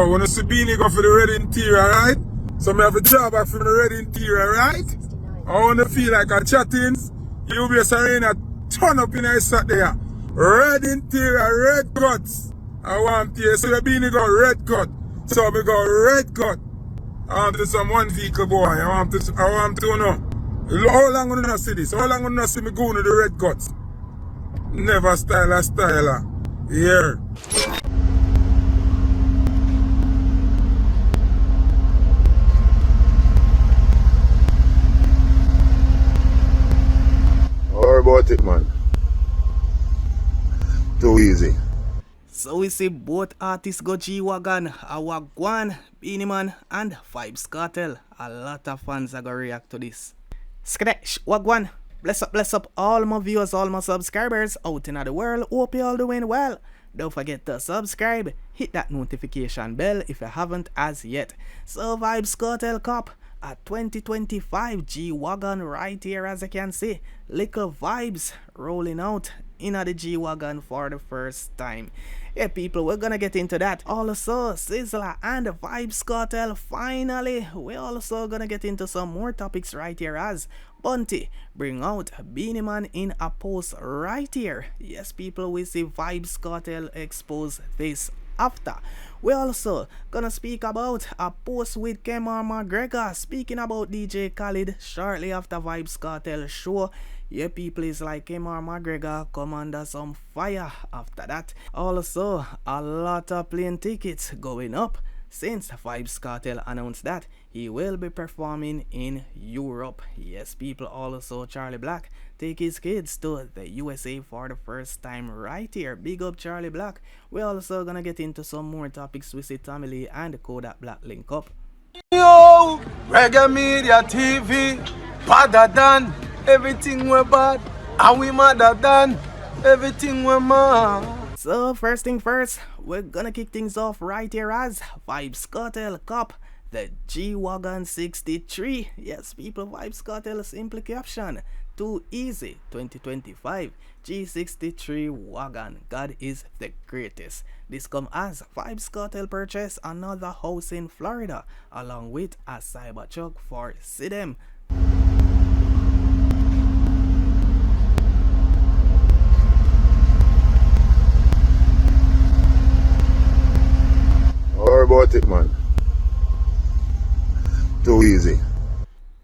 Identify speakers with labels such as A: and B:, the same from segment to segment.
A: Yo, when I see Beenie go for the red interior, right? So I have a job back for the red interior, right? I want to feel like a chatting. You be a turn up in a sat there. Red interior, red cuts. I want to see the Beenie go red cut. So we go red cut. I want to some one vehicle boy. I want to know. How long will you see this? How long will you see me going to the red cuts? Never styler. Yeah. How about it, man? Too easy.
B: So we see both artists go G Wagon, Wagwan, Beenie Man, and Vybz Kartel. A lot of fans are gonna react to this. Skresh, Wagwan. Bless up all my viewers, all my subscribers out in the world. Hope you all doing well. Don't forget to subscribe, hit that notification bell if you haven't as yet. So Vybz Kartel Cop at 2025 G Wagon right here, as you can see. Little Vybz rolling out in the G Wagon for the first time. Yeah, people, we're gonna get into that. Also, Sizzla and Vybz Kartel finally. We're also gonna get into some more topics right here, as Bunty bring out Beenie Man in a post right here. Yes, people, we see Vybz Kartel expose this after. We're also gonna speak about a post with Kevin McGregor speaking about DJ Khaled shortly after Vybz Kartel show. Yeah, people, is like Kevin McGregor come under some fire after that. Also, a lot of plane tickets going up since Vybz Kartel announced that he will be performing in Europe. Yes, people, also Charlie Black take his kids to the USA for the first time right here. Big up Charlie Black. We're also gonna get into some more topics with the family and Kodak Black link up.
C: Yo, Reggae Media TV, badder than everything we're bad, and we madder than everything we're mad.
B: So first thing first, we're gonna kick things off right here as Vybz Kartel Cop the G Wagon 63. Yes, people, Vybz Kartel simple caption. Too easy 2025 G63 Wagon. God is the greatest. This come as Vybz Kartel purchase another house in Florida along with a Cybertruck for them.
A: How about it, man? Too easy.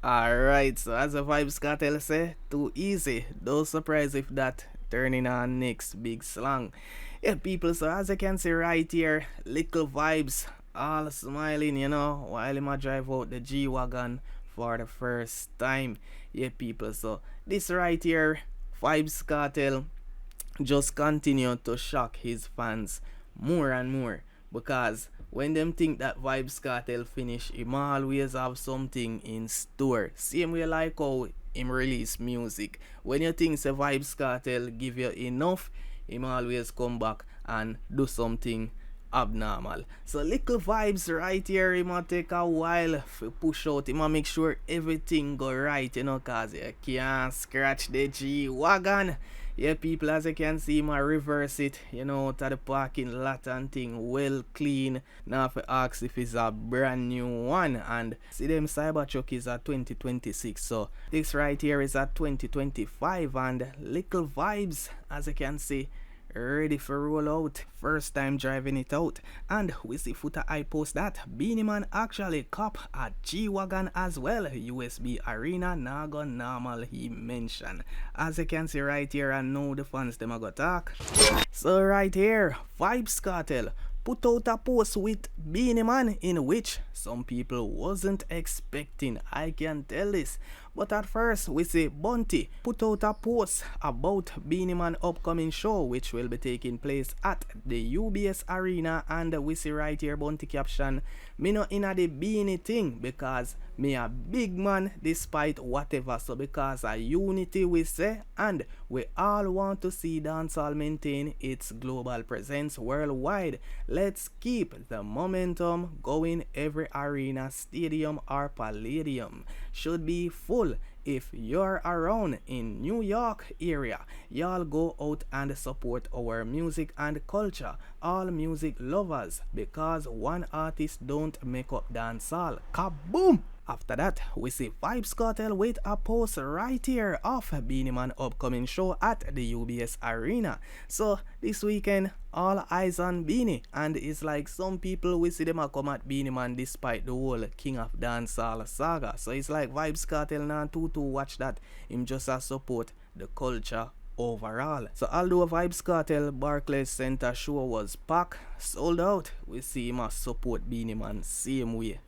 B: Alright, so as the Vybz Kartel say, too easy. Don't surprise if that turning on next big slang. Yeah, people, so as you can see right here, little Vybz all smiling, you know, while him a drive out the G Wagon for the first time. Yeah, people, so this right here, Vybz Kartel just continue to shock his fans more and more, because when them think that Vybz Kartel finish, him always have something in store. Same way like how him release music. When you think say Vybz Kartel give you enough, him always come back and do something abnormal. So little Vybz right here, him a take a while to push out. Him a make sure everything go right, you know, cause you can't scratch the G Wagon. Yeah, people, as you can see, I reverse it, you know, to the parking lot and thing well clean. Now if I ask if it's a brand new one, and see them Cybertruck is a 2026, so this right here is a 2025, and little Vybz, as you can see, ready for roll out. First time driving it out. And we see Foota I post that Beenie Man actually cop a G Wagon as well. USB Arena Nago normal he mentioned. As you can see right here, I know the fans them a go talk. So right here, Vybz Kartel put out a post with Beenie Man in which some people wasn't expecting. I can tell this. But at first, we see Bunty put out a post about Beenie Man upcoming show, which will be taking place at the UBS Arena, and we see right here Bunty caption, "Me not inna the Beenie thing because me a big man despite whatever." So because of unity we say, and we all want to see dancehall maintain its global presence worldwide. let's keep the momentum going. Every arena, stadium or palladium should be full. If you're around in New York area, y'all go out and support our music and culture, all music lovers, because one artist don't make up dancehall. Kaboom! After that, we see Vybz Kartel with a post right here of Beenie Man upcoming show at the UBS Arena. So this weekend, all eyes on Beenie, and it's like some people we see them a come at Beenie Man despite the whole King of Dancehall saga. So it's like Vybz Kartel now to watch that. Him just a support the culture overall. So although Vybz Kartel Barclays Center show was packed, sold out, we see him support Beenie Man same way.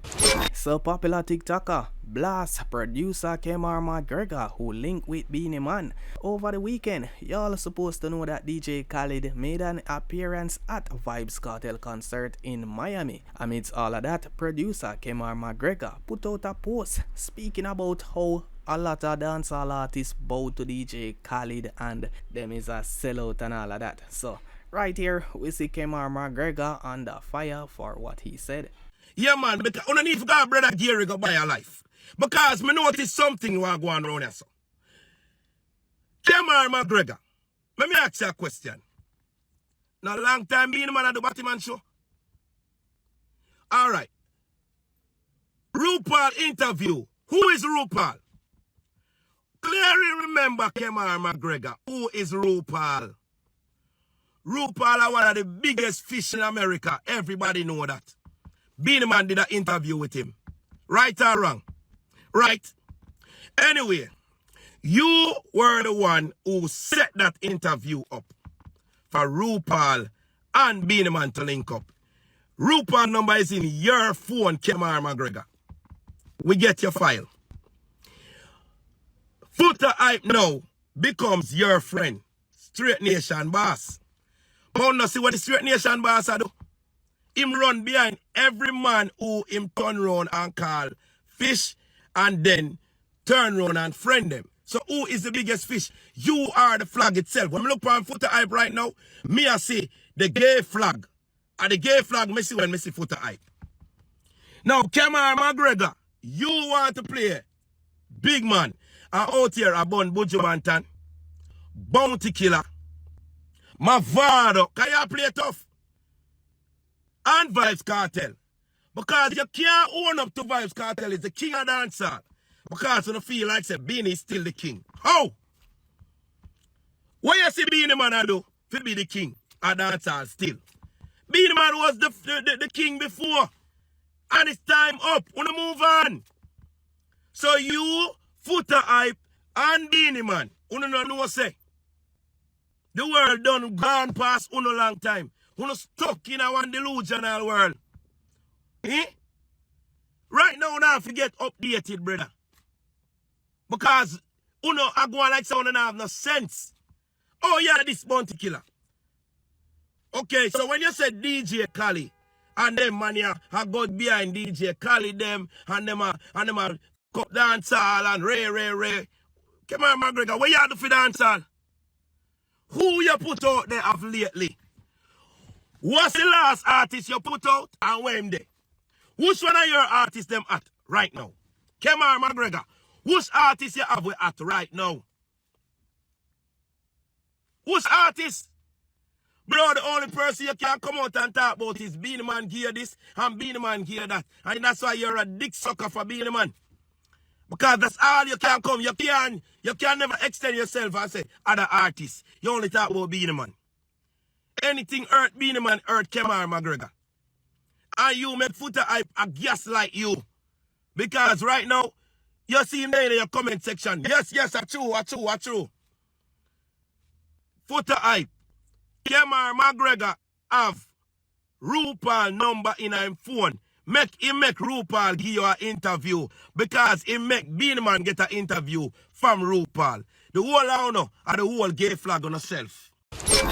B: So popular TikToker Blast producer Kevin McGregor, who linked with Beenie Man over the weekend. Y'all supposed to know that DJ Khaled made an appearance at Vybz Kartel concert in Miami. Amidst all of that, producer Kevin McGregor put out a post speaking about how a lot of dancehall artists bow to DJ Khaled and them is a sellout and all of that. So right here we see Kemar McGregor under fire for what he said.
D: Yeah man, because you don't need to go brother Gary go buy your life. Because me notice something while going around here so. Kemar McGregor, let me ask you a question. Now long time being man at the Batman show. Alright. RuPaul interview. Who is RuPaul? Clearly remember Kemar McGregor. Who is RuPaul? RuPaul are one of the biggest fish in America. Everybody know that. Beenie Man did an interview with him. Right or wrong? Right. Anyway, you were the one who set that interview up for RuPaul and Beenie Man to link up. RuPaul number is in your phone, Kemar McGregor. We get your file. Foota hype now becomes your friend. Straight Nation boss. But now see what the Straight Nation boss do? Him run behind every man who him turn round and call fish and then turn round and friend them. So who is the biggest fish? You are the flag itself. When I look on Foota hype right now, me I see the gay flag. And the gay flag me see when me see Foota hype. Now Kemar McGregor, you want to play big man. And out here, I born Buju Banton, Bounty Killer, Mavado, can you play tough? And Vybz Kartel. Because you can't own up to Vybz Kartel is the king of dancehall. Because you don't feel like say Beenie is still the king. How? What you see Beenie Man do to be the king of dancehall still? Beenie Man was the king before. And it's time up. Wanna move on. So you Foota hype and Beenie Man. Uno no know say. The world done gone past uno long time. Uno stuck in a one delusional world. Eh? Right now, now forget updated, brother. Because uno are going like someone and have no sense. Oh yeah, this Bounty Killer. Okay, so when you said DJ Khaled and them man ya have got behind DJ Khaled them and them are cup dancehall and Ray. Come on, McGregor, what you do for dancehall? Who you put out there of lately? What's the last artist you put out and when they? Which one of your artists them at right now? Kemar McGregor, which artist you have we at right now? Which artist? Bro, the only person you can come out and talk about is Beenie Man gear this and Beenie Man gear that. And that's why you're a dick sucker for Beenie Man. Because that's all you can come. You can never extend yourself and say other artists. You only talk about Beenie Man. Anything hurt Beenie Man, hurt Kemar McGregor. And you make Foota hype a gas like you. Because right now, you see him there in your comment section. Yes, true. Foota hype. Kemar McGregor have RuPaul number in him phone. Make RuPaul give you an interview because he make Beenie Man get an interview from RuPaul. The whole honor and the whole gay flag on herself.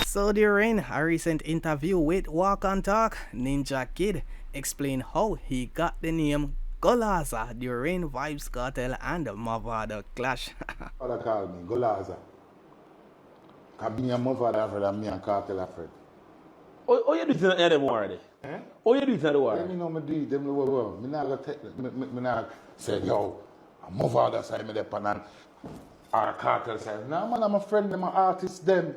B: So during a recent interview with Walk and Talk, Ninja Kid explained how he got the name Golaza during Vybz Kartel and Mavado clash.
E: Father call me Golaza. Because me and Mavado afraid and me and Cartel afraid.
F: Oh, you do anything anymore already?
E: Eh?
C: Oh, you do it in the
E: Let
C: war?
E: me know me do it, them the world. Me not gonna take, me not say, yo, I'm over other side, me dep on our cartel side. Nah, man, I'm a friend, them are artists, them.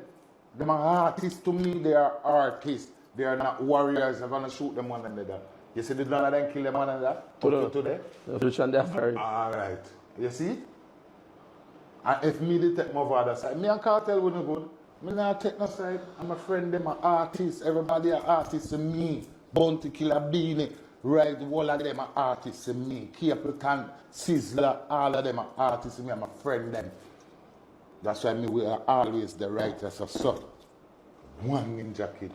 E: Them are artists to me, they are artists. They are not warriors, I'm gonna shoot them one another. You see the none of them kill them one another? Today? Alright. You see? And if me they take my other side, me and Cartel wouldn't good. Me not take no side. I'm a friend, them are artists. Everybody are artists to me. Bounty Killer, Beenie, right, all of them are artists to me. Capleton, Sizzler, all of them are artists to me. I'm a friend them. That's why me we are always the writers of so. One ninja kid.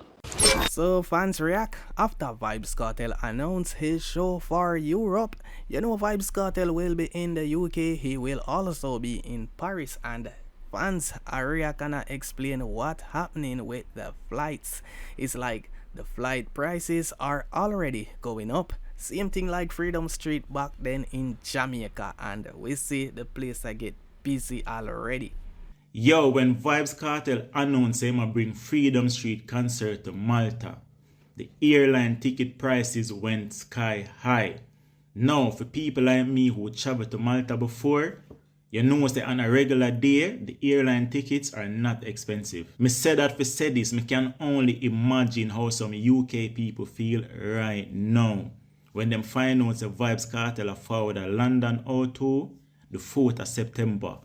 B: So fans react after Vybz Kartel announced his show for Europe. You know Vybz Kartel will be in the UK, he will also be in Paris, and fans are gonna explain what happening with the flights. It's like the flight prices are already going up. Same thing like Freedom Street back then in Jamaica, and we see the place get busy already.
F: Yo, when Vybz Kartel announced him to bring Freedom Street concert to Malta, the airline ticket prices went sky high. Now, for people like me who traveled to Malta before, you know that on a regular day, the airline tickets are not expensive. Me said that for say this, me can only imagine how some UK people feel right now when them find out the Vybz Kartel are forward a London out to the 4th of September,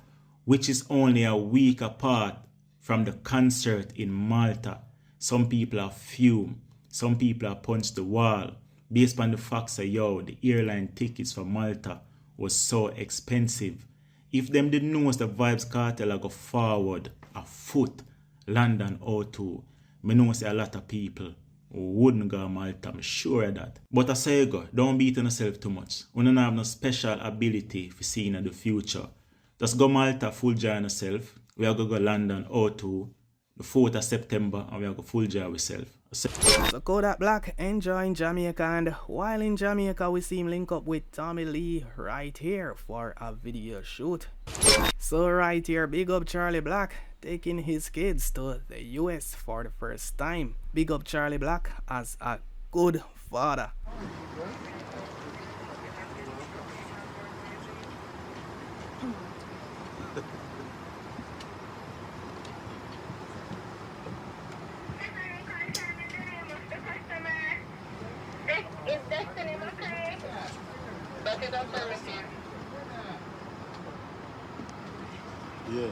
F: which is only a week apart from the concert in Malta. Some people are fumed, some people are punched the wall, based on the facts that yo, the airline tickets for Malta was so expensive. If them didn't know the Vybz Kartel are go forward a foot London O2, me know say a lot of people wouldn't go to Malta, I'm sure of that. But I say go, don't beat on yourself too much. We don't have no special ability for seeing in the future. Just go Malta full joy on yourself. We are going to go London O2 the 4th of September and we are going to full joy ourselves.
B: So Kodak Black enjoying Jamaica, and while in Jamaica we see him link up with Tommy Lee right here for a video shoot. So right here, big up Charlie Black taking his kids to the US for the first time. Big up Charlie Black as a good father.
E: Yeah.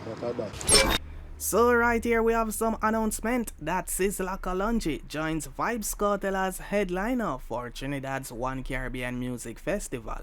E: What about that?
B: So right here we have some announcement that Sizzla Kalonji joins Vybz Kartel as headliner for Trinidad's One Caribbean Music Festival.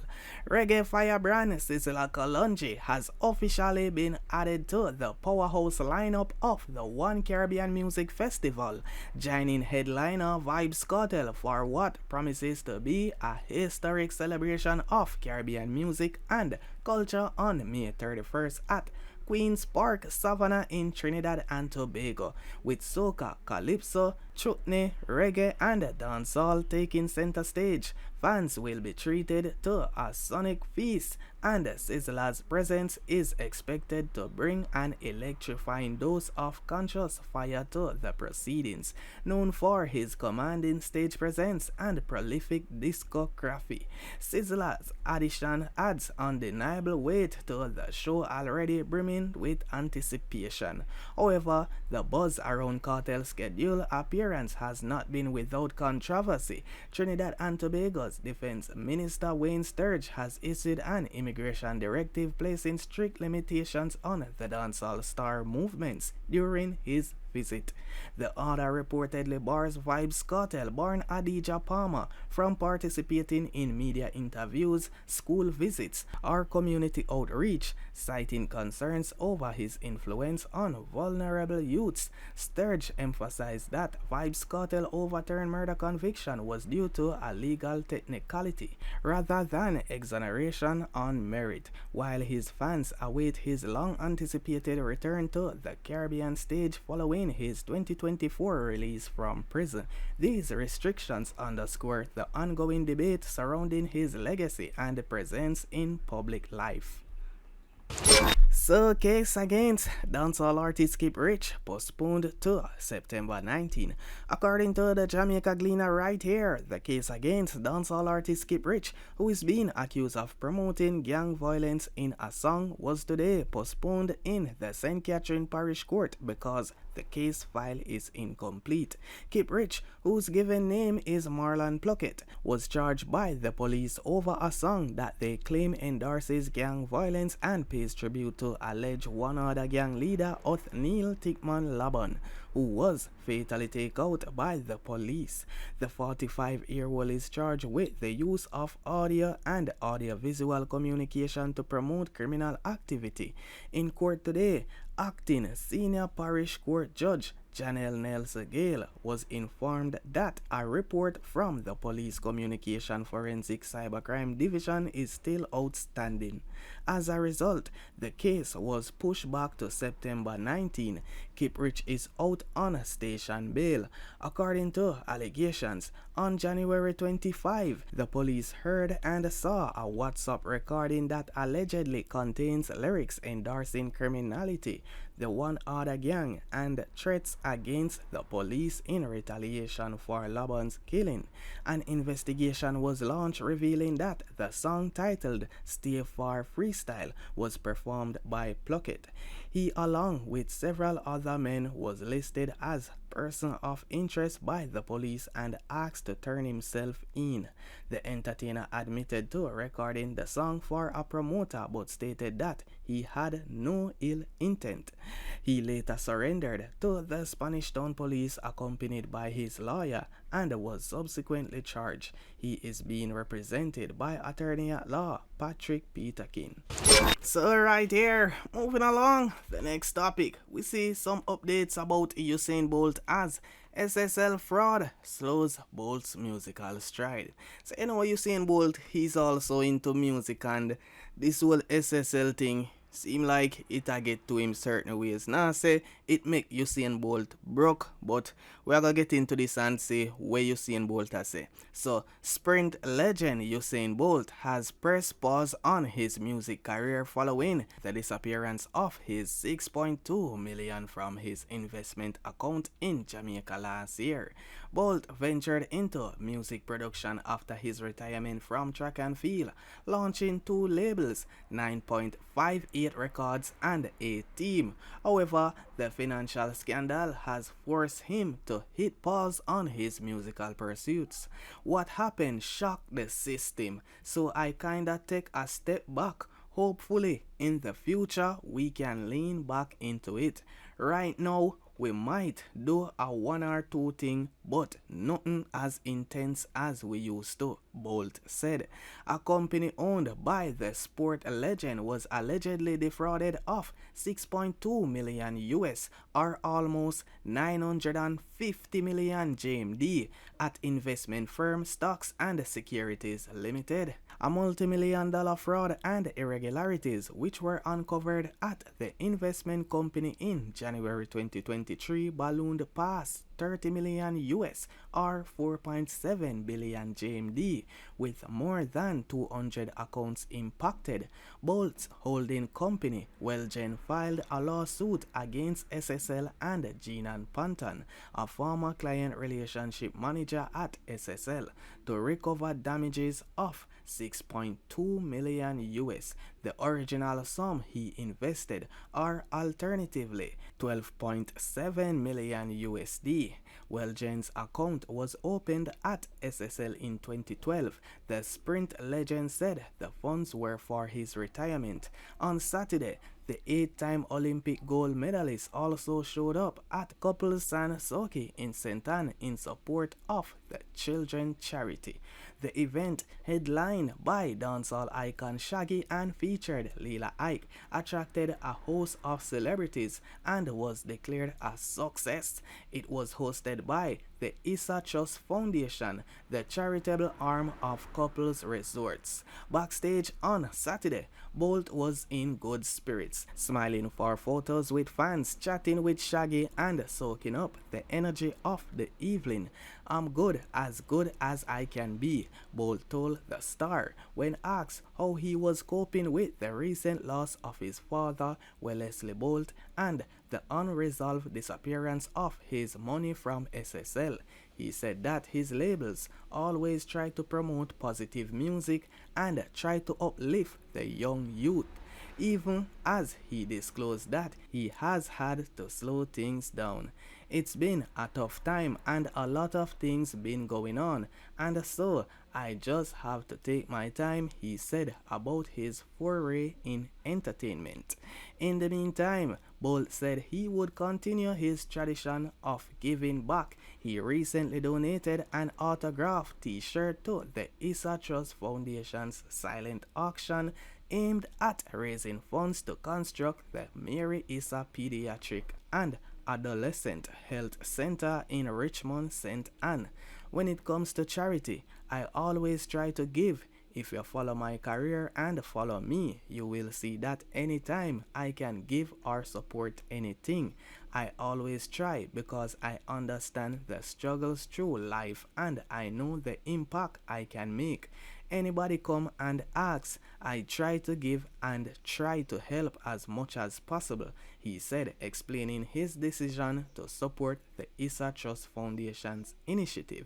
B: Reggae firebrand Sizzla Kalonji has officially been added to the powerhouse lineup of the One Caribbean Music Festival, joining headliner Vybz Kartel for what promises to be a historic celebration of Caribbean music and culture on May 31st at Queen's Park, Savannah in Trinidad and Tobago, with soca, calypso, chutney, reggae and dancehall taking center stage. Fans will be treated to a sonic feast, and Sizzla's presence is expected to bring an electrifying dose of conscious fire to the proceedings. Known for his commanding stage presence and prolific discography, Sizzla's addition adds undeniable weight to the show already brimming with anticipation. However, the buzz around Cartel's scheduled appearance has not been without controversy. Trinidad and Tobago's Defense Minister Wayne Sturge has issued an immigration directive placing strict limitations on the dancehall star movements during his visit. The order reportedly bars Vybz Kartel born Adidja Palmer from participating in media interviews, school visits, or community outreach, citing concerns over his influence on vulnerable youths. Sturge emphasized that Vybz Kartel overturned murder conviction was due to a legal technicality rather than exoneration on merit, while his fans await his long-anticipated return to the Caribbean stage following his 2024 release from prison. These restrictions underscore the ongoing debate surrounding his legacy and presence in public life. So, case against dancehall artist Kip Rich postponed to September 19. According to the Jamaica Gleaner right here, the case against dancehall artist Kip Rich, who is being accused of promoting gang violence in a song, was today postponed in the St. Catherine Parish Court because the case file is incomplete. Kip Rich, whose given name is Marlon Pluckett, was charged by the police over a song that they claim endorses gang violence and pays tribute to alleged one other gang leader Othniel Tickman Laban, who was fatally taken out by the police. The 45-year-old is charged with the use of audio and audiovisual communication to promote criminal activity. In court today, acting senior parish court judge Janelle Nelson Gale was informed that a report from the Police Communication Forensic Cybercrime Division is still outstanding. As a result, the case was pushed back to September 19. Kip Rich is out on station bail. According to allegations, on January 25, the police heard and saw a WhatsApp recording that allegedly contains lyrics endorsing criminality, the one other gang, and threats against the police in retaliation for Laban's killing. An investigation was launched revealing that the song titled Stay Far Freestyle was performed by Pluckett. He, along with several other men, was listed as person of interest by the police and asked to turn himself in. The entertainer admitted to recording the song for a promoter but stated that he had no ill intent. He later surrendered to the Spanish Town police accompanied by his lawyer and was subsequently charged. He is being represented by attorney at law Patrick Peterkin. So right here, moving along, the next topic, we see some updates about Usain Bolt as SSL fraud slows Bolt's musical stride. So you know Usain Bolt, he's also into music, and this whole SSL thing seem like it a get to him certain ways. Now say it make Usain Bolt broke, but we are gonna get into this and see where Usain Bolt has say. So sprint legend Usain Bolt has pressed pause on his music career following the disappearance of his 6.2 million from his investment account in Jamaica last year. Bolt ventured into music production after his retirement from track and field, launching 2 labels, 9.58 Records and a team. However, the financial scandal has forced him to hit pause on his musical pursuits. What happened shocked the system, so I kinda take a step back. Hopefully, in the future, we can lean back into it. Right now, we might do a 1 or 2 thing, but nothing as intense as we used to, Bolt said. A company owned by the sport legend was allegedly defrauded of 6.2 million US, or almost 950 million GMD, at investment firm Stocks and Securities Limited. A multi-million-dollar fraud and irregularities which were uncovered at the investment company in January 2023 ballooned past 30 million US, or 4.7 billion GMD, with more than 200 accounts impacted. Bolt's holding company, Wellgen, filed a lawsuit against SSL and Geenan Panton, a former client relationship manager at SSL, to recover damages of 6.2 million US, the original sum he invested, or alternatively 12.7 million USD. Wellgen's account was opened at SSL in 2012. The sprint legend said the funds were for his retirement. On Saturday, the 8-time Olympic gold medalist also showed up at Couples San Soki in St. Anne in support of the children charity. The event, headlined by dancehall icon Shaggy and featured Lila Ike, attracted a host of celebrities and was declared a success. It was hosted by the Issa Trust Foundation, the charitable arm of Couples Resorts. Backstage on Saturday, Bolt was in good spirits, smiling for photos with fans, chatting with Shaggy and soaking up the energy of the evening. I'm good as I can be, Bolt told the Star when asked how he was coping with the recent loss of his father, Wellesley Bolt, and the unresolved disappearance of his money from SSL. He said that his labels always try to promote positive music and try to uplift the young youth, even as he disclosed that he has had to slow things down. It's been a tough time and a lot of things been going on, and so I just have to take my time, he said about his foray in entertainment. In the meantime, Bolt said he would continue his tradition of giving back. He recently donated an autographed t-shirt to the Issa Trust Foundation's silent auction aimed at raising funds to construct the Mary Issa Pediatric and Adolescent Health Center in Richmond, St. Anne. When it comes to charity, I always try to give. If you follow my career and follow me, you will see that anytime I can give or support anything, I always try because I understand the struggles through life and I know the impact I can make. Anybody come and ask, I try to give and try to help as much as possible, he said, explaining his decision to support the Issa Trust Foundation's initiative.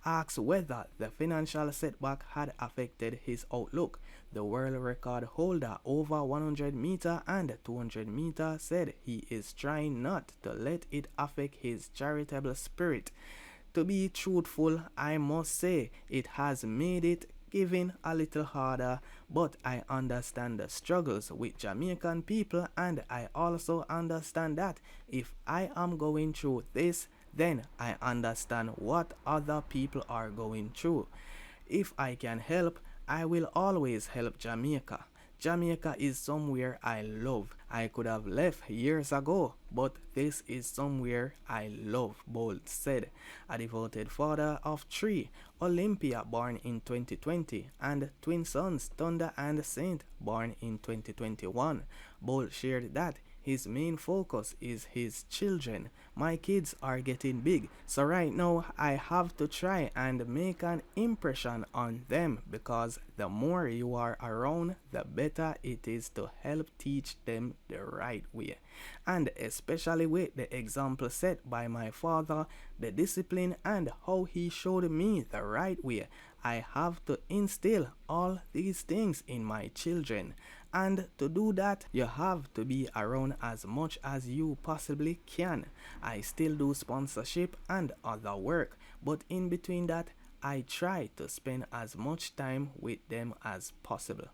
B: Asked whether the financial setback had affected his outlook, the world record holder over 100 meter and 200 meter said he is trying not to let it affect his charitable spirit. To be truthful, I must say it has made it giving a little harder, but I understand the struggles with Jamaican people, and I also understand that if I am going through this, then I understand what other people are going through. If I can help, I will always help Jamaica. Jamaica is somewhere I love. I could have left years ago, but this is somewhere I love, Bolt said. A devoted father of 3, Olympia born in 2020, and twin sons Thunder and Saint born in 2021. Bolt shared that his main focus is his children. My kids are getting big, so right now I have to try and make an impression on them because the more you are around, the better it is to help teach them the right way. And especially with the example set by my father, the discipline and how he showed me the right way, I have to instill all these things in my children. And to do that, you have to be around as much as you possibly can. I still do sponsorship and other work, but in between that, I try to spend as much time with them as possible.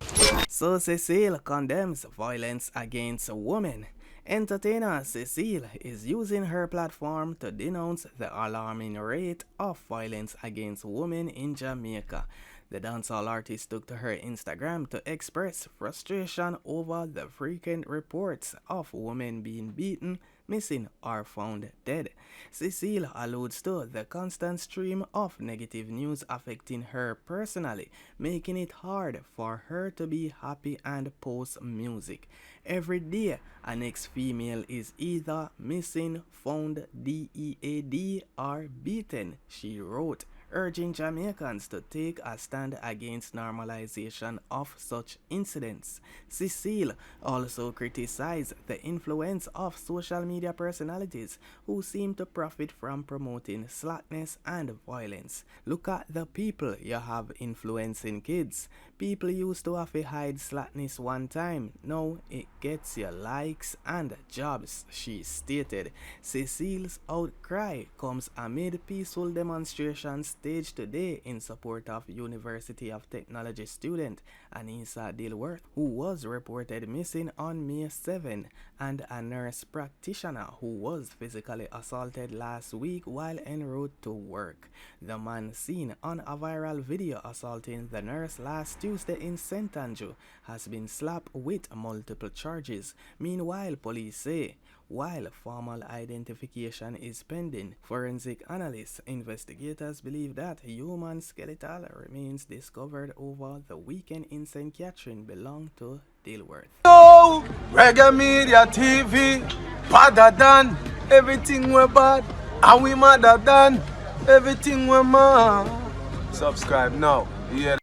B: So Cecile condemns violence against women. Entertainer Cecile is using her platform to denounce the alarming rate of violence against women in Jamaica. The dancehall artist took to her Instagram to express frustration over the frequent reports of women being beaten, missing, or found dead. Cecile alludes to the constant stream of negative news affecting her personally, making it hard for her to be happy and post music. Every day, an ex-female is either missing, found, DEAD, or beaten, she wrote, urging Jamaicans to take a stand against normalization of such incidents. Cecile also criticized the influence of social media personalities who seem to profit from promoting slackness and violence. Look at the people you have influencing kids. People used to have to hide slackness one time. Now it gets you likes and jobs, she stated. Cecile's outcry comes amid peaceful demonstrations staged today in support of University of Technology student Anissa Dilworth, who was reported missing on May 7, and a nurse practitioner who was physically assaulted last week while en route to work. The man seen on a viral video assaulting the nurse last Tuesday in St. Andrew has been slapped with multiple charges. Meanwhile, police say, while formal identification is pending, forensic analysts, investigators believe that human skeletal remains discovered over the weekend in St. Catherine belong to Dilworth.
C: Yo, Reggae Media TV, badder than everything we bad, and we madder than everything we mad. Subscribe now. You hear that?